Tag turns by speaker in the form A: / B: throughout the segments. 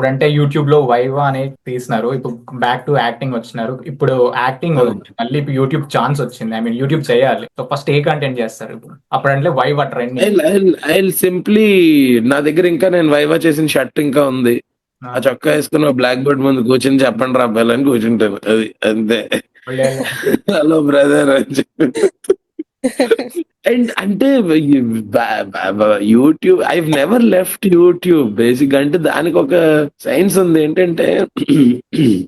A: అప్పుడంటే యూట్యూబ్ లో వైవా అనేది తీసినారు. ఇప్పుడు బ్యాక్ టు యాక్టింగ్ వచ్చినారు. ఇప్పుడు యాక్టింగ్
B: అవును.
A: మళ్ళీ ఇప్పుడు యూట్యూబ్ ఛాన్స్ వచ్చింది. ఐ మీన్ యూట్యూబ్ చేయాలి. సో ఫస్ట్ ఏ కంటెంట్ చేస్తారు ఇప్పుడు? అప్పుడంటే వైవా ట్రెండింగ్.
B: ఐ సింప్లీ నా దగ్గర ఇంకా నేను వైవా చేసిన షర్ట్ ఇంకా ఉంది. ఆ చొక్కా వేసుకుని బ్లాక్ బోర్డ్ ముందు కూర్చొని చెప్పండి రా అబ్బాయిలు అని కూర్చుంటాను. అది అంతే. హలో బ్రదర్ అని చెప్పి. అండ్ అంటే YouTube I never left YouTube basic. అంటే దానికి ఒక సైన్స్ ఉంది ఏంటంటే,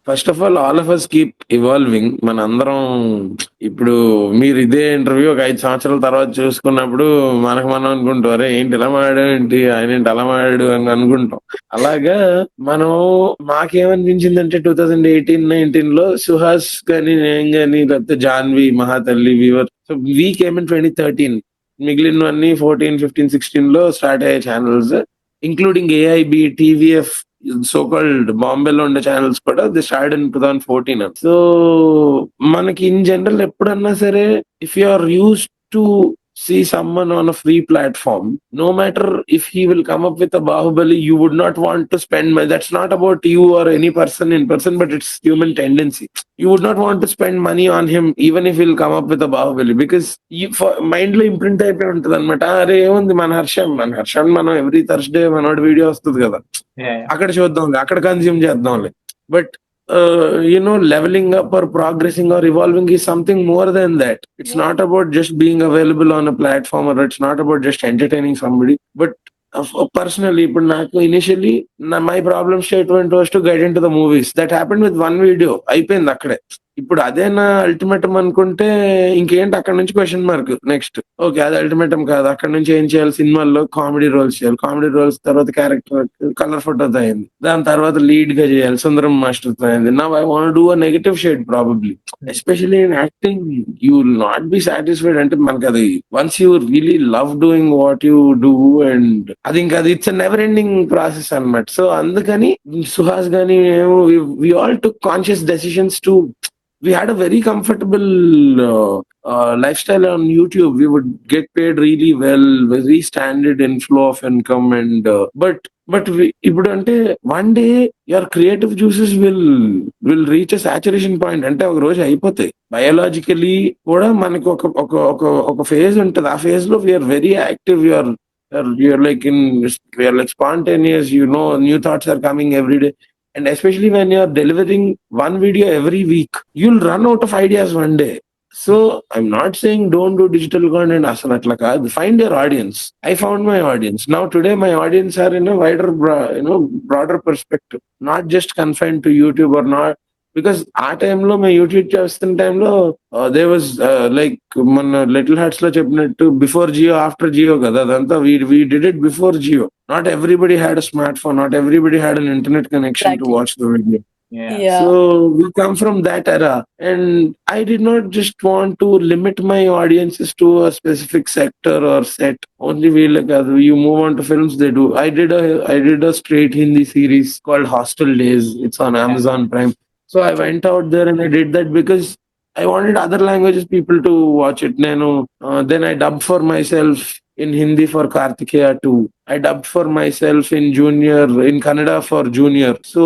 B: first of all of us keep evolving. మన అందరం ఇప్పుడు మీరు ఇదే ఇంటర్వ్యూ ఒక 5 సంవత్సరాల తర్వాత చూసుకున్నప్పుడు మనకు మనం అనుకుంటారు ఏంటి ఇలా మాడాడు, ఏంటి ఆయన ఏంటి అలా మాడాడు అని అనుకుంటాం. అలాగా మనం మాకేమనిపించిందంటే 2018-19 లో సుహాస్ గాని నేను గాని లేకపోతే జాన్వి మహాతల్లి వీవర్ వీ కేమ్ ఇన్ 2013. మిగిలినవన్నీ 14, 15, 16 లో స్టార్ట్ అయ్యే channels, including AIB, TVF, so called బాంబేలో ఉండే ఛానల్స్ కూడా ది స్టార్ట్ ఇన్ 2014. సో మనకి ఇన్ జనరల్ ఎప్పుడన్నా సరే if you are use to see someone on a free platform, no matter if he will come up with a Bahubali, you would not want to spend money. That's not about you or any person in person, but it's human tendency. You would not want to spend money on him even if he'll come up with a Bahubali, because mind లో imprint అయిపోయి ఉంటది అనమాట. అరే ఏముంది మన హర్షం మనం every Thursday మనోడి video వస్తుంది కదా, అక్కడ చూద్దాంలే, అక్కడ కన్జ్యూమ్ చేద్దాంలే. But leveling up or progressing or evolving is something more than that. It's not about just being available on a platform, or it's not about just entertaining somebody. But personally, ఇప్పుడు నాకు initially my problem statement was to get in to the movies. That happened with one video, అయిపోయింది అక్కడే. ఇప్పుడు అదే నా ultimatum అనుకుంటే ఇంకేంటి అక్కడ నుంచి క్వశ్చన్ మార్క్. నెక్స్ట్ ఓకే అది అల్టిమేటం కాదు, అక్కడ నుంచి ఏం చేయాలి, సినిమాల్లో కామెడీ రోల్స్ చేయాలి, కామెడీ రోల్స్ తర్వాత క్యారెక్టర్ కలర్ ఫోటోతో అయింది, దాని తర్వాత లీడ్ గా చేయాలి, సుందరం మాస్టర్ తో అయింది. Now I want do a negative shade probably, especially in acting. You will not be satisfied. అంటే మనకి అది once you really love doing what you do, and అది ఇంకా అది ఇట్స్ నెవర్ ఎండింగ్ ప్రాసెస్ అన్నమాట. సో అందుకని సుహాస్ గానీ we all took conscious decisions to, we had a very comfortable lifestyle on YouTube. We would get paid really well, very standard inflow of income, and but ఇప్పుడు అంటే one day your creative juices will reach a saturation point. అంటే ఒక రోజు అయిపోతాయి. Biologically కూడా మనకు ఒక phase ఉంటుంది. ఆ ఫేజ్ లో we are very active. you're like in we are like spontaneous, new thoughts are coming every day. And especially when you're delivering one video every week, you'll run out of ideas one day. So I'm not saying don't do digital content asal atla kaadu. Find your audience. I found my audience. Now today my audience are in a wider broader perspective, not just confined to YouTube, or not because ఆ టైంలో మేము YouTube చేస్తున్న టైంలో they was like మన Little Hearts లో చెప్పినట్టు before Jio after Jio కదా. అదంతా we did it before Jio. Not everybody had a smartphone. Not everybody had an internet connection to
C: Exactly.
B: watch the video.
C: Yeah.
B: So we come from that era, and I did not just want to limit my audiences to a specific sector or set. Only we like you move on to films, they do. I did a straight Hindi series called Hostel Days. It's on Amazon Prime. So I went out there and I did that because I wanted other languages people to watch it. Then I dubbed for myself in Hindi for Kartikeya 2. I dubbed for myself in Kannada for Junior. So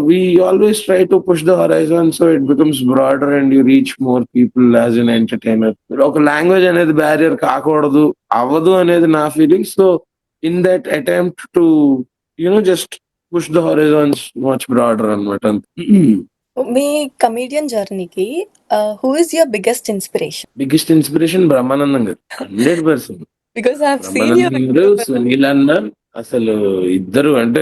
B: we always try to push the horizon so it becomes broader and you reach more people as an entertainer. Oka language anedi barrier kaakudadu avadu anedi na feeling. So in that attempt to just push the horizons much broader anamata.
C: మీ comedian జర్నీకి who is your biggest inspiration?
B: Biggest inspiration Brahmanandam garu, 100%.
C: Because I have seen
B: Brahmanandam garu, Sunil అన్న, అసలు ఇద్దరు అంటే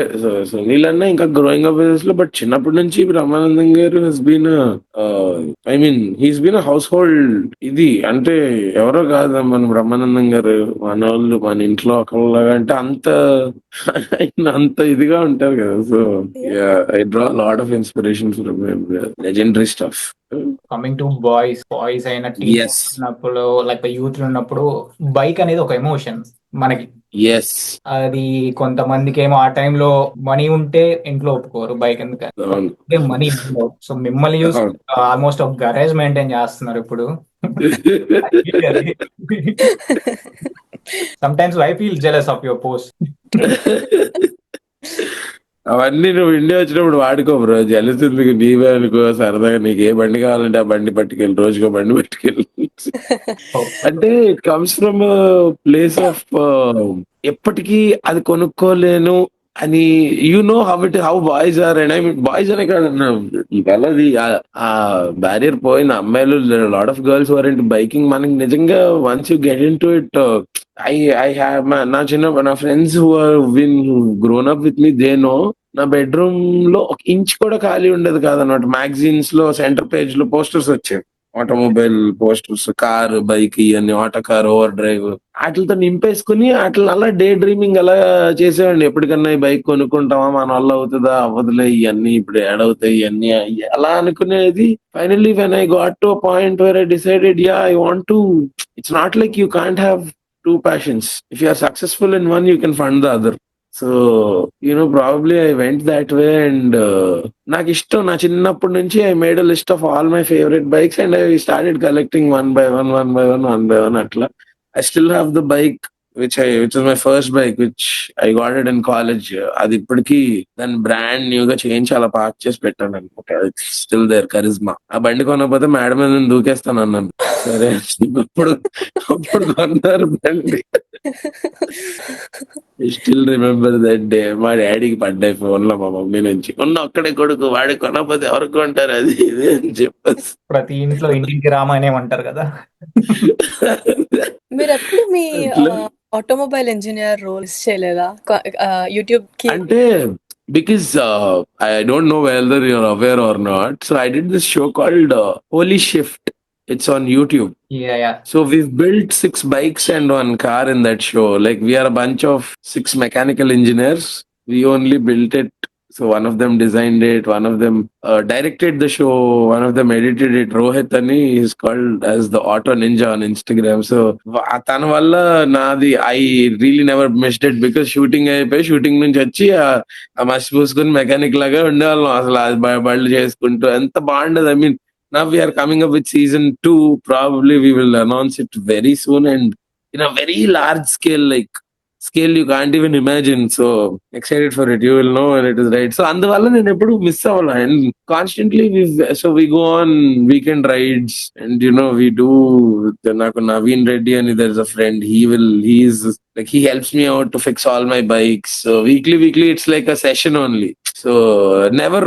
B: సునీల్ అన్న ఇంకా growing up ages లో, but చిన్నప్పటి నుంచి Brahmanandam garu he's been he's been household. ఇది అంటే ఎవరో కాదు మన బ్రహ్మానందం గారు, మన వాళ్ళు మన ఇంట్లో ఒకళ్ళగా అంటే అంత ఇదిగా ఉంటారు కదా. So I draw lot of inspiration from legendary stuff.
A: Coming to boys అయిన టీచర్స్ ఉన్నప్పుడు, లైక్ యూత్ ఉన్నప్పుడు బైక్ అనేది ఒక ఎమోషన్ మనకి. అది కొంతమందికి ఏమో ఆ టైంలో మనీ ఉంటే ఇంట్లో ఒప్పుకోరు బైక్ ఎందుకంటే మనీ. సో మిమ్మల్ని చూసి ఆల్మోస్ట్ ఒక గరేజ్ మెయింటైన్ చేస్తున్నారు ఇప్పుడు. Some times I feel jealous of your post.
B: అవన్నీ నువ్వు ఇండియా వచ్చినప్పుడు వాడుకో బ్రో, జలుతుంది నీవే అనుకో, సరదాగా నీకు ఏ బండి కావాలంటే ఆ బండి పట్టుకెళ్ళి, రోజుకో బండి పట్టుకెళ్ళి. అంటే it comes from place of ఎప్పటికీ అది కొనుక్కోలేను అని, how boys are. And I mean boys అనే కాదన్నా, ఈవేళ ఆ బ్యారియర్ పోయిన అమ్మాయిలు, lot of girls were into biking. మనకి నిజంగా once you get into it, I I have నా friends who are been grown up with me, they know నా బెడ్రూమ్ లో ఒక ఇంచ్ కూడా ఖాళీ ఉండేది కాదన్నమాట. మ్యాగజైన్స్ లో సెంటర్ పేజ్ లో పోస్టర్స్ వచ్చాయి, ఆటోమొబైల్ పోస్టర్స్, కార్, బైక్, ఇవన్నీ, ఆటో కార్, ఓవర్ డ్రైవ్, వాటితో నింపేసుకుని వాటిని అలా డే డ్రీమింగ్ అలా చేసేవాడిని. ఎప్పటికన్నా ఈ బైక్ కొనుక్కుంటామా, మన వల్ల అవుతుందా, అవ్వదులే, ఇవన్నీ ఇప్పుడు ఏడవుతాయి, ఇవన్నీ అలా అనుకునేది. Finally when I got to point where I decided, yeah I want to, it's not like you can't have two passions. If you are successful in one, you can fund the other. So, probably I went that way. And నాకు ఇష్టం, నా చిన్నప్పటి నుంచి I made a list of all my favorite bikes and I started collecting one by one అట్లా. I still have the bike which is my first bike, which I got it in college. అది ఇప్పటికీ దాని brand new గా చేయించి అలా park చేసి పెట్టాను అనుకుంటా. Still there, Karizma. ఆ బండి కొనకపోతే మేడం మీద నేను దూకేస్తాను అన్నాను. సరే, అప్పుడు కొన్నారు బండి. Still remember that day. మా డాడీకి పడ్డాయి ఫోన్ లో మా మమ్మీ నుంచి, ఒక్కడే కొడుకు, వాడి కొనకపోతే ఎవరికి కొంటారు, అది ఇది అని చెప్పేసి.
A: ప్రతి ఇంట్లో ఇంటికి రామాయణం అంటారు కదా.
C: మీరు ఎప్పుడు మీ
B: అట్లా.
C: ఆటోమొబైల్ ఇంజనీర్ రోల్స్ చేయలేదా యూట్యూబ్ కి?
B: అంటే because I don't know whether you're aware or not. So I did this show called Holy Shift. It's on YouTube.
A: Yeah.
B: So we've built 6 bikes and 1 car in that show. Like, we are a bunch of 6 mechanical engineers. We only built it. So one of them designed it, one of them directed the show, one of them edited it. Rohit Ani is called as the Auto Ninja on Instagram. So తన వల్ల నాది, I really never missed it because shooting నుంచి వచ్చి ఆ మసి పూసుకుని mechanic లాగా ఉండేవాళ్ళం. అసలు అది బళ్ళు చేసుకుంటూ ఎంత బాగుండదు. I mean, now we are coming up with season 2. Probably we will announce it very soon and in a very large scale, like scale you can't even imagine. So excited for it. You will know when it is right. So అందువల్ల నేను ఎప్పుడు miss అవ్వాలి. And constantly we go on weekend rides and we do. నాకు నవీన్ రెడ్డి అని, there is a friend. He helps me out to fix all my bikes. So weekly it's like a session only. So never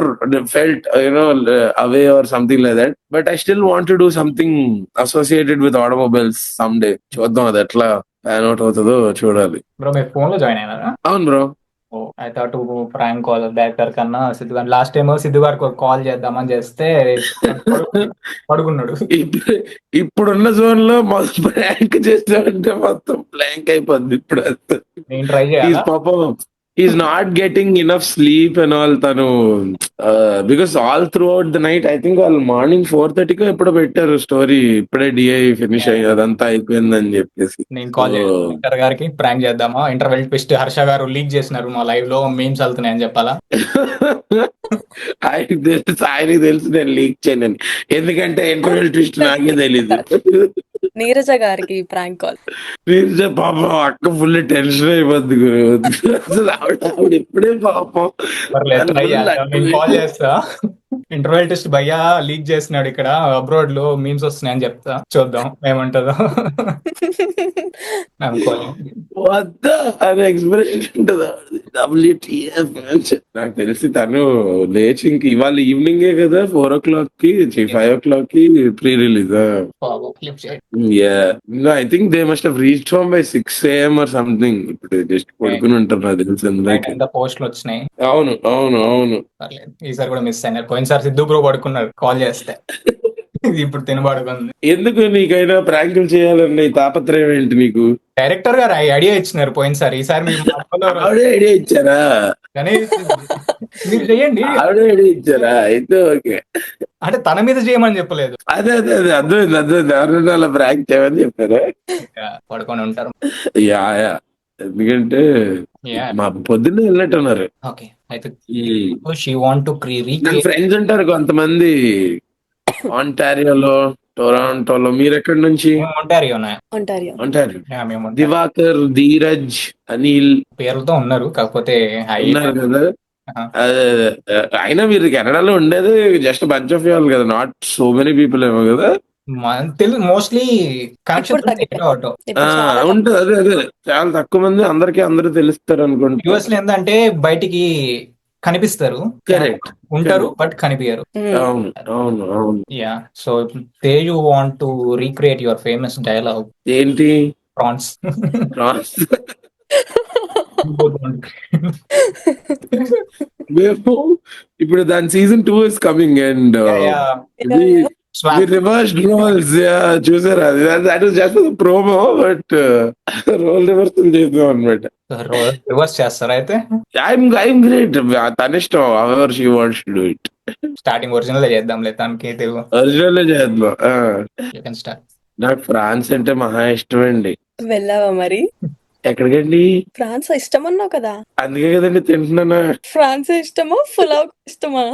B: felt away or something like that. But I still want to do something associated with automobiles someday. చూద్దాం అది ఎట్లా pan out అవుతుందో చూడాలి.
A: Bro మీరు phone లో join అయినారా?
B: అవును bro.
A: I thought prank call director కన్నా సిద్ధు గారు. లాస్ట్ టైం సిద్ధు గారికి కాల్ చేద్దామని చేస్తే పడుకున్నాడు.
B: ఇప్పుడున్న జోన్ లో మొత్తం ప్రాంక్ చేస్తామంటే మొత్తం బ్లాంక్ అయిపోద్ది. ఇప్పుడు
A: నేను ట్రై చేయాలి.
B: పాపం he's not getting enough sleep and all. Tanu because all throughout the night, I think all morning 4:30 ko eppudo pettaru story, ippude DI finish ayi adantha అయిపోయిందని చెప్పేసి.
A: నేను కాల్ డైరెక్టర్ గారికి ప్రాంక్ చేద్దామా, ఇంటర్వెల్ ట్విస్ట్ హర్ష గారు leak చేసినారు మా live లో, memes వెళ్తున్నాయని చెప్పాలా?
B: ఆయనకి తెలుసు నేను లీక్ చేయనని, ఎందుకంటే ఇంటర్వెల్ ట్విస్ట్ నాకే తెలీదు.
C: నీరజ గారికి ప్రాంక్ కాల్.
B: నీరజ పాపం అక్క ఫుల్ టెన్షన్ అయిపోద్ది. అసలు ఆవిడ ఎప్పుడే పాపం.
A: నేను కాల్ చేస్తా, ఇంటర్వెల్ టెస్ట్ భయ్యా లీక్ చేస్తున్నాడు ఇక్కడ అబ్రాడ్ లో, మీమ్స్ వస్తున్నాయని చెప్తా, చూద్దాం ఏమంటుందో.
B: అనే ఎక్స్ప్రెషన్ ఉంటుందా? WTF. నాకు తెలిసి తను లేచి ఇంక ఇవాళ ఈవినింగే కదా 4 o'clock కి 5 o'clock కి pre release. I think they must have reached home by 6 AM or something. ఇప్పుడు జస్ట్ పడుకుని ఉంటారు నాకు తెలిసి.
A: పోస్టులు వచ్చినాయి.
B: అవును అవును అవును.
A: ఈసారి కూడా మిస్ అయినారు. పోయినసారి సిద్ధు బ్రో పడుకున్నాడు కాల్ చేస్తే, ఇప్పుడు తినబడుకుంది.
B: ఎందుకు నీకైనా ప్రాంకులు చేయాలన్న తాపత్రయం ఏంటి నీకు?
A: డైరెక్టర్ గారు ఐడియా ఇచ్చినారు పోయినసారి, ఈసారి
B: ఆవిడే ఐడియా ఇచ్చారా?
A: కానీ మీరు చెయ్యండి.
B: ఆవిడే ఐడియా ఇచ్చారా? అయితే ఓకే.
A: అంటే తన మీద చేయమని చెప్పలేదు.
B: అదే అర్థమైంది. ఎవరైనా అలా ప్రాంక్ చేయమని చెప్పారా?
A: పడుకొని ఉంటారు.
B: యా ఎందుకంటే మా పొద్దున్నే వెళ్ళినట్టున్నారు.
A: ఓకే, అయితే షీ వాంట్ టు
B: ఫ్రెండ్స్ ఉంటారు కొంతమంది ఆంటారియోలో, టొరాంటోలో. మీరు ఎక్కడి నుంచి? దివాకర్, ధీరజ్, అనిల్
A: పేర్లతో ఉన్నారు, కాకపోతే
B: ఉన్నారు కదా. అయినా మీరు కెనడాలో ఉండేది జస్ట్ బంచ్ ఆఫ్ వాళ్ళు కదా, నాట్ సో మెనీ పీపుల్ ఏమో కదా.
A: తెలుగు మోస్ట్లీ
C: ఇప్పుడు తగ్గాయి. ఇప్పుడు చాలా
B: ఉంటుంది. అదే చాలా తక్కువ మంది, అందరూ తెలుస్తారు అనుకుంటా.
A: యుఎస్ లో ఏంటంటే బయటికి కనిపిస్తారు,
B: కరెక్ట్.
A: ఉంటారు బట్ కనిపించరు.
B: అవును అవును అవును.
A: Yeah, so they you want to recreate your famous dialogue
B: ఏంటి
A: ప్రాన్స్.
B: ప్రాన్స్? మేము ఇప్పుడు దాని season 2 is coming and reverse roles చూసారా? That is just promo, but role reversal చేద్దాం అనమాట.
A: రివర్స్ చేస్తారా అయితే?
B: I'm great. తన ఇష్టం, or she wants to do it.
A: Starting original చేద్దాంలే, తనకి తెలుగు
B: ఒరిజినల్ చేద్దాం.
A: You can start.
B: నాకు ఫ్రాన్స్ అంటే మహా ఇష్టం అండి.
C: వెళ్ళావా మరి?
B: ఎక్కడికండి?
C: ఫ్రాన్స్ ఇష్టం అన్నావు కదా.
B: అందుకే కదండి తింటున్నానా.
C: ఫ్రాన్స్ ఇష్టమా, పులావ్ ఇష్టమా?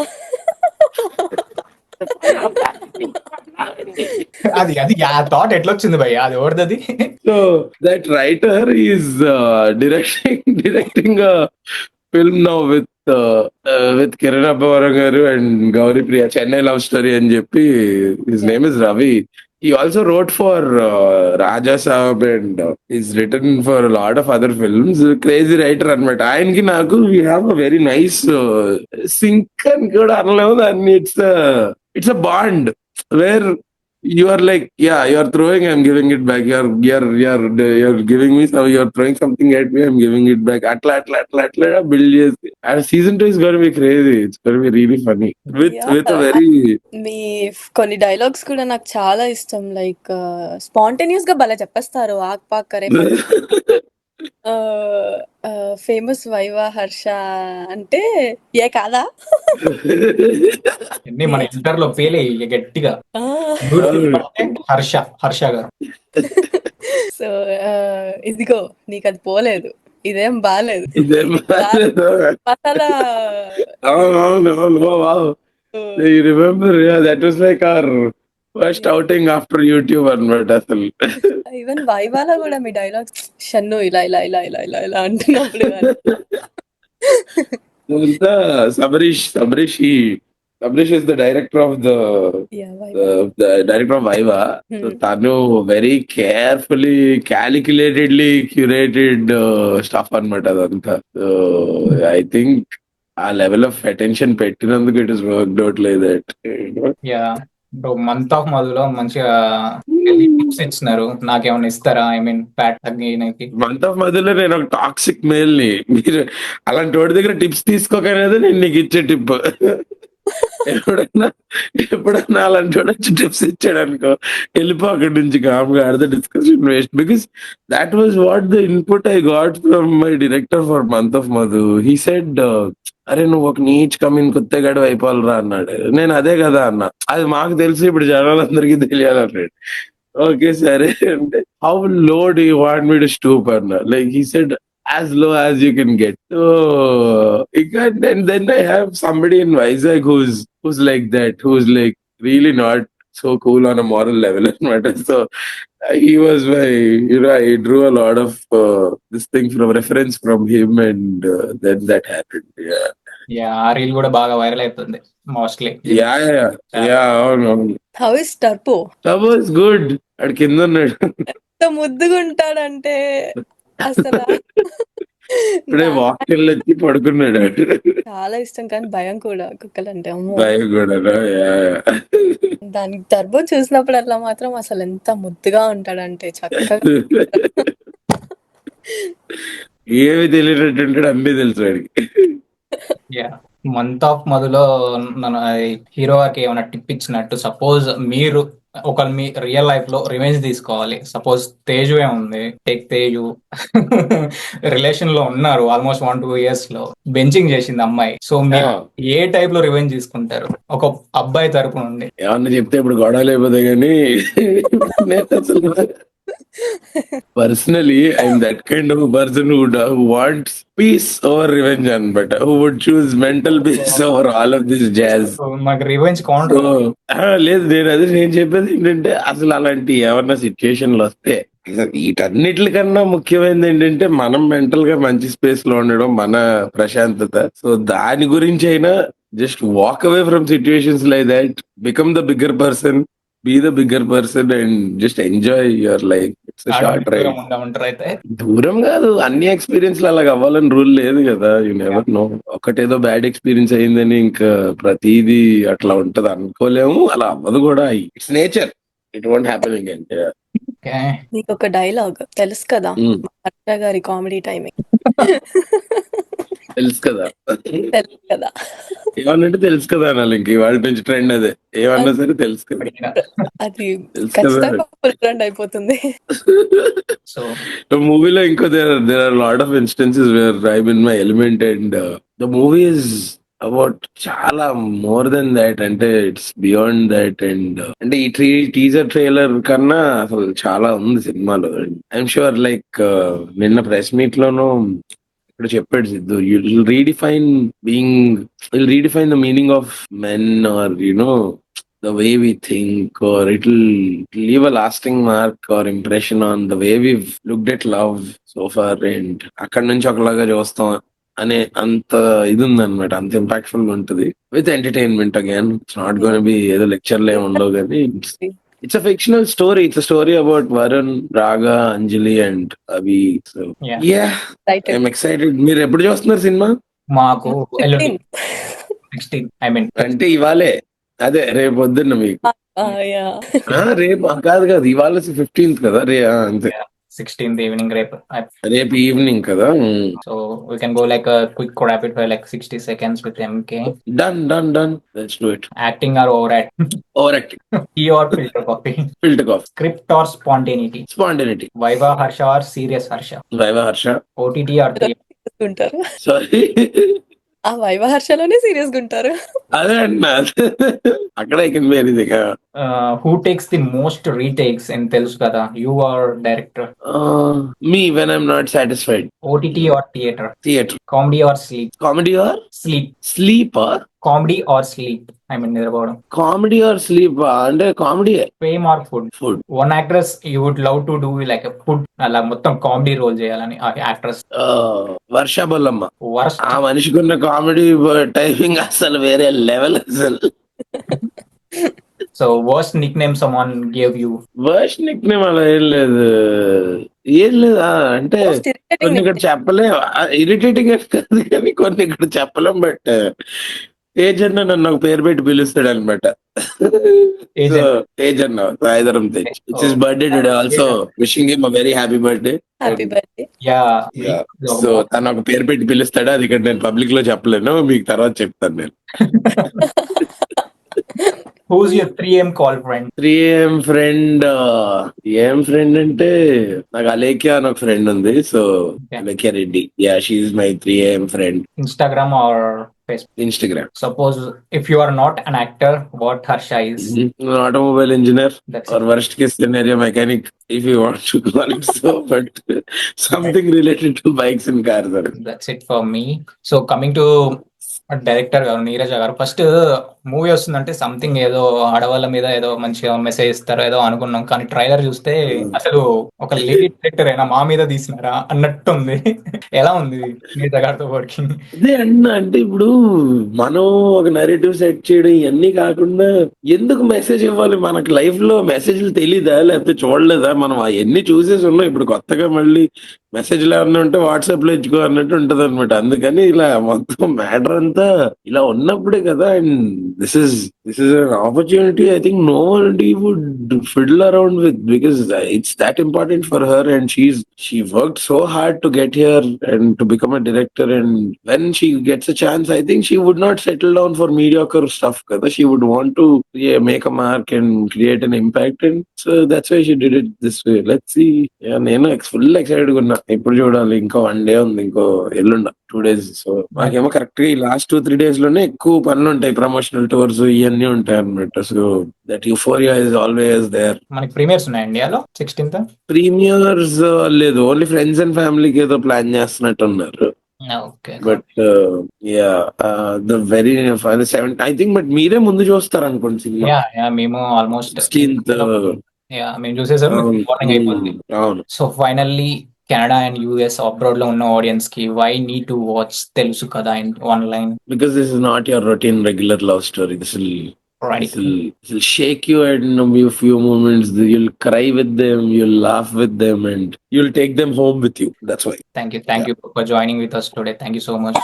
A: అది అది ఆ థాట్ ఎట్లా వచ్చింది భయ్? అది ఎవరిది?
B: So that writer is directing film now with Kiran Abbavaram garu and Gouri Priya, Chennai love story అని చెప్పి. His name is Ravi. He also wrote for Raja Saab and he's written for a lot of other films. Crazy writer అనమాట. ఆయనకి నాకు we have a very nice sync అని కూడా అనలేము దాన్ని. It's a bond where you are like, yeah, you are throwing, I'm giving it back. You're giving me some, you're throwing something at me, I'm giving it back. Atla build చేసి. And season 2 is going to be crazy. It's going to be really funny with a very.
C: మీ కొన్ని dialogues కూడా నాకు చాలా ఇష్టం. Like spontaneous గా భలే చెప్పేస్తారు. ఆక్ పాక్ కరే ఫేమస్ వైవా హర్ష అంటే ఏ కాదా?
A: మన ఇంటర్ లో ఫెయిల్ అయ్యి గట్టిగా హర్ష గారు.
C: సో ఇదిగో నీకు అది పోలేదు, ఇదేం బాలేదు, masala.
B: You remember? Yeah, that was like our first outing after YouTube అనమాట అసలు.
C: ఈవెన్ వైవాలా కూడా మీ డైలాగ్స్ షన్ను ఇలా ఇలా ఇలా ఇలా ఇలా ఇలా అంటున్నప్పుడు
B: Sabarish is the director of the director of Viva. So tanu very carefully, calculatedly curated stuff అనమాట అదంతా. So I think ఆ లెవెల్ ఆఫ్ అటెన్షన్ పెట్టినందుకు it is worked out like that.
A: Yeah, month of మధులో మంచిగా tips ఇచ్చినారు. నాకేమైనా ఇస్తారా? I mean fat తగ్గినకి.
B: మంత్ ఆఫ్ మధ్యలో నేను ఒక టాక్సిక్ మేల్ ని, మీరు అలాంటి వాడి దగ్గర టిప్స్ తీసుకోకనేది నేను నీకు ఇచ్చే టిప్. ఎప్పుడన్నా అలాంటి వాడు వచ్చి టిప్స్ ఇచ్చాడు అనుకో, వెళ్ళిపో అక్కడి నుంచి కామ్గా. Or the discussion waste, because that was what the input I got from my director for Month of Madhu. He said, అరే నువ్వు ఒక నీచ్ కమిన్ కొత్తగాడు అయిపోవాలరా అన్నాడు. నేను అదే కదా అన్నా. అది మాకు తెలిసి ఇప్పుడు జనాలందరికీ తెలియాలన్నాడు. ఓకే సరే అంటే, how low do you want me to stoop అన్నా. Like he said as low as you can get. So and then I have somebody in Vizag who's like that, who's like really not so cool on a moral level. So he was my, I drew a lot of this thing from reference from him, and then that happened.
A: Yeah, ఆ reel కూడా బాగా viral అవుతుంది mostly.
B: అవును.
C: How is turbo?
B: Turbo is good. అక్కడ కింద ఉన్నాడు,
C: ఎంత ముద్దుగా ఉంటాడంటే అసలు.
B: ఇప్పుడే వాకింగ్ వచ్చి పడుకున్నాడు.
C: చాలా ఇష్టం, కానీ భయం కూడా కుక్కలంటే.
B: భయం కూడా.
C: దానికి టర్బో చూసినప్పుడు అట్లా మాత్రం అసలు ఎంత ముద్దుగా ఉంటాడంటే చక్కగా.
B: ఏమి తెలియనట్టు అన్ని తెలుసు వాడికి.
A: మంత్ ఆఫ్ మధులో హీరో గారికి ఏమైనా టిప్ ఇచ్చినట్టు, సపోజ్ మీరు ఒక మీ రియల్ లైఫ్ లో రివెంజ్ తీసుకోవాలి. సపోజ్ తేజువే ఉంది, టేక్ తేజు. రిలేషన్ లో ఉన్నారు ఆల్మోస్ట్ 1-2 years లో, బెంచింగ్ చేసింది అమ్మాయి. సో మీరు ఏ టైప్ లో రివెంజ్ తీసుకుంటారు ఒక అబ్బాయి తరపు నుండి?
B: ఏమన్నా చెప్తే ఇప్పుడు గొడవలు అయిపోతాయి, కానీ personally I'm that kind of a person who wants peace over revenge అనమాట, who would choose mental peace over all of this jazz.
A: మాకు రివెంజ్ కౌంటర్
B: లేదు. నేను చెప్పేది ఏంటంటే, అసలు అలాంటి ఏమన్నా సిచ్యుయేషన్లు వస్తే వీటన్నిటికన్నా ముఖ్యమైనది ఏంటంటే మనం మెంటల్ గా మంచి స్పేస్ లో ఉండడం, మన ప్రశాంతత. సో దాని గురించి అయినా just walk away from situations like that, become the bigger person, be the bigger person and just enjoy your life. It's short ride.
A: ఉంటారు అయితే
B: దూరం కాదు, అన్ని ఎక్స్పీరియన్స్ అలాగ అవ్వాలని రూల్ లేదు కదా. You never know. ఒకటేదో బ్యాడ్ ఎక్స్పీరియన్స్ అయిందని ఇంకా ప్రతిదీ అట్లా ఉంటది అనుకోలేము, అలా అవ్వదు కూడా. It's nature, it won't happen again.
C: నీకు ఒక డైలాగ్ తెలుసు కదా, హర్ష గారి కామెడీ టైమింగ్
B: తెలుసు కదా.
C: తెలుసు కదా.
B: ఏమన్నంటే తెలుసు కదా అనాలి. ఇంక ఇవాళ నుంచి ట్రెండ్ అదే, ఏమన్నా సరే తెలుసు కదా.
C: అది
B: తెలుసు కదా.
C: ఖచ్చితంగా ఫుల్ ట్రెండ్ అయిపోతుంది.
A: సో
B: మూవీలో ఇంకో there are lot of instances where I'm in my element and the movie is about చాలా మోర్ దెన్ దాట్. అంటే ఇట్స్ బియాండ్ దాట్. అండ్ అంటే ఈ టీజర్ ట్రైలర్ కన్నా అసలు చాలా ఉంది సినిమాలో. ఐఎమ్ షూర్ లైక్ నిన్న ప్రెస్ మీట్ లోనూ ఇక్కడ చెప్పాడు Siddhu, you'll redefine the meaning of men, or the way we think, or it'll leave a lasting mark or impression on the way we've looked at love so far. And అక్కడి నుంచి ఒకలాగా చూస్తాం అనే అంత ఇది ఉందన్నమాట, అంత ఇంపాక్ట్ఫుల్ ఉంటుంది. With entertainment again, it's not gonna be ఏదో లెక్చర్లు ఏమి ఉండవు, కానీ it's a fictional story. It's a story about Varun, Raga, Anjali and Abhi. So yeah,
C: Excited.
B: I'm excited. మీరు ఎప్పుడు చూస్తున్నారు సినిమా?
A: మాకు
C: 15.
A: 16 ఐ మీన్
B: అంటే ఇవాళే, అదే రేపు పొద్దున్న మీకు.
C: Yeah.
B: రేపు కాదు ఇవాళ 15th కదా. అంతే,
A: 16th ఈవినింగ్
B: రేపు ఈవినింగ్ కదా.
A: So we can go like quick rapid fire like 60 seconds with MK.
B: Done. Let's do it.
A: Acting or overacting?
B: Overacting.
A: Tea or filter coffee?
B: Filter coffee.
A: Script or spontaneity?
B: Spontaneity.
A: Viva Harsha or serious Harsha?
B: Viva Harsha.
A: OTT or theater?
C: ఉంటారు.
B: Sorry.
C: ఆ viva హర్షలోనే serious గా ఉంటారు.
B: అదే అన్నా, అక్కడ I వేరేది.
A: Who takes the most retakes in తెలుసు కదా, you or director?
B: Me when I'm not satisfied.
A: OTT or theater?
B: Theater.
A: Comedy or sleep?
B: Comedy or
A: Sleep.
B: sleep or
A: Comedy or sleep? I mean నిద్రపోవడం.
B: comedy or sleep అంటే comedy.
A: Fame or food?
B: Food.
A: One actress you would love to do like a food అలా మొత్తం comedy role చేయాలని actress.
B: వర్ష Bollamma.
A: Worst.
B: ఆ మనిషికున్న comedy timing అసలు వేరే level అసలు.
A: So worst Nick name someone gave you?
B: Worst Nick name అలా ఏం లేదు. అంటే
C: Most irritating
B: కొన్ని ఇక్కడ చెప్పలేం. ఇరిటేటింగ్ కాదు కానీ కొన్ని ఇక్కడ చెప్పలేం. బట్ తేజన్న నన్ను ఒక పేరు పెట్టి పిలుస్తాడు అనమాట. తేజన్న Sai Dharam Tej. It's his birthday today also. Wishing him a very happy birthday.
C: Happy birthday.
B: So తను ఒక పేరు పెట్టి పిలుస్తాడు. అది ఇక్కడ నేను పబ్లిక్ లో చెప్పలేను, మీకు తర్వాత చెప్తాను నేను.
A: Who's your 3M call friend?
B: 3M friend. ఏం ఫ్రెండ్ అంటే నాకు అలేఖ్య అని ఒక ఫ్రెండ్ ఉంది. So Alekhya Reddy, yeah she my 3M friend.
A: Instagram or Facebook?
B: Instagram.
A: Suppose if you are not an actor, what Harsha is?
B: Automobile engineer
A: That's
B: or worst case scenario mechanic, if you want to call it so, but something related to bikes and cars.
A: That's it for me. So coming to director గారు నీరజ గారు, first movie వస్తుందంటే something ఏదో ఆడవాళ్ళ మీద ఏదో మంచిగా message ఇస్తారో ఏదో అనుకున్నాం, కానీ ట్రైలర్ చూస్తే అసలు ఒక లేడీ డైరెక్టర్ అయినా మా మీద తీసినారా అన్నట్టుంది. ఎలా ఉంది నీరజ గారితో వర్కింగ్?
B: అదే అన్నా, అంటే ఇప్పుడు మనం ఒక నరేటివ్ సెట్ చేయడం ఇవన్నీ కాకుండా ఎందుకు మెసేజ్ ఇవ్వాలి? మనకు లైఫ్ లో మెసేజ్లు తెలీదా, లేకపోతే చూడలేదా? మనం అవన్నీ చూసేసి ఉన్నాం. ఇప్పుడు కొత్తగా మళ్ళీ మెసేజ్లు ఏమన్నా ఉంటే వాట్సాప్ లో ఇచ్చుకో అన్నట్టు ఉంటది అనమాట. అందుకని ఇలా మొత్తం మ్యాటర్ అంతా ఇలా ఉన్నప్పుడే కదా. And this is an opportunity I think nobody would fiddle around with, because it's that important for her, and she worked so hard to get here and to become a director, and when she gets a chance I think she would not settle down for mediocre stuff kada. She would want to make a mark and create an impact, and so that's why she did it this way. Let's see. నేను full excited గా ఉన్నా. ఇప్పుడు చూడాలి, ఇంకో 1 day ఉంది, ఇంకో ఎల్లుండ 2 days. So మాకేమో correct గా ఈ లాస్ట్ 2-3 days లోనే ఎక్కువ పనులు ఉంటాయి, ప్రమోషనల్ టూర్స్ ఇవన్నీ ఉంటాయి అన్నమాట. So that euphoria is always there.
A: మనకి ప్రీమియర్స్ ఉన్నాయి ఇండియాలో 16th.
B: ప్రీమియర్స్ లేదు, ఓన్లీ ఫ్రెండ్స్ అండ్ ఫ్యామిలీకి ఏదో ప్లాన్ చేస్తున్నట్టు ఉన్నారు. But yeah the very 7 I think. But మీరే ముందు చూస్తారు అనుకోండి సినిమా.
A: మేము ఆల్మోస్ట్
B: 16th
A: మేము చూసేసారు,
B: అవును.
A: మార్నింగ్ అయిపోతుంది.
B: అవును.
A: So finally Canada and US abroad లో ఉన్న ఆడియన్స్ కి వై నీడ్ టు వాచ్ తెలుసు కదా in online?
B: Because this is not your routine regular love story.
A: Right.
B: This will shake you at a few moments. You'll cry with them, you'll laugh with them, and you'll take them home with you. That's why.
A: Thank you for joining with us today. Thank you so much.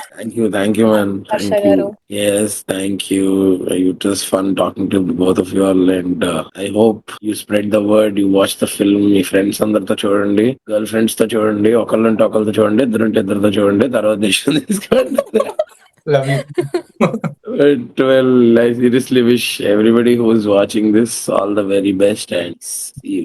B: Thank you, man.
C: Harsha
B: Thank
C: గారు.
B: you. Yes, thank you. It was fun talking to both of you all, and I hope you spread the word. You watch the film. Me friends అందరితో చూడండి, girl friends తో చూడండి, ఒకళ్ళంటే ఒకళ్ళతో చూడండి, ఇద్దరితో చూడండి, తర్వాత decision తీసుకోండి.
A: Love you.
B: But well, I seriously wish everybody who is watching this all the very best and see you.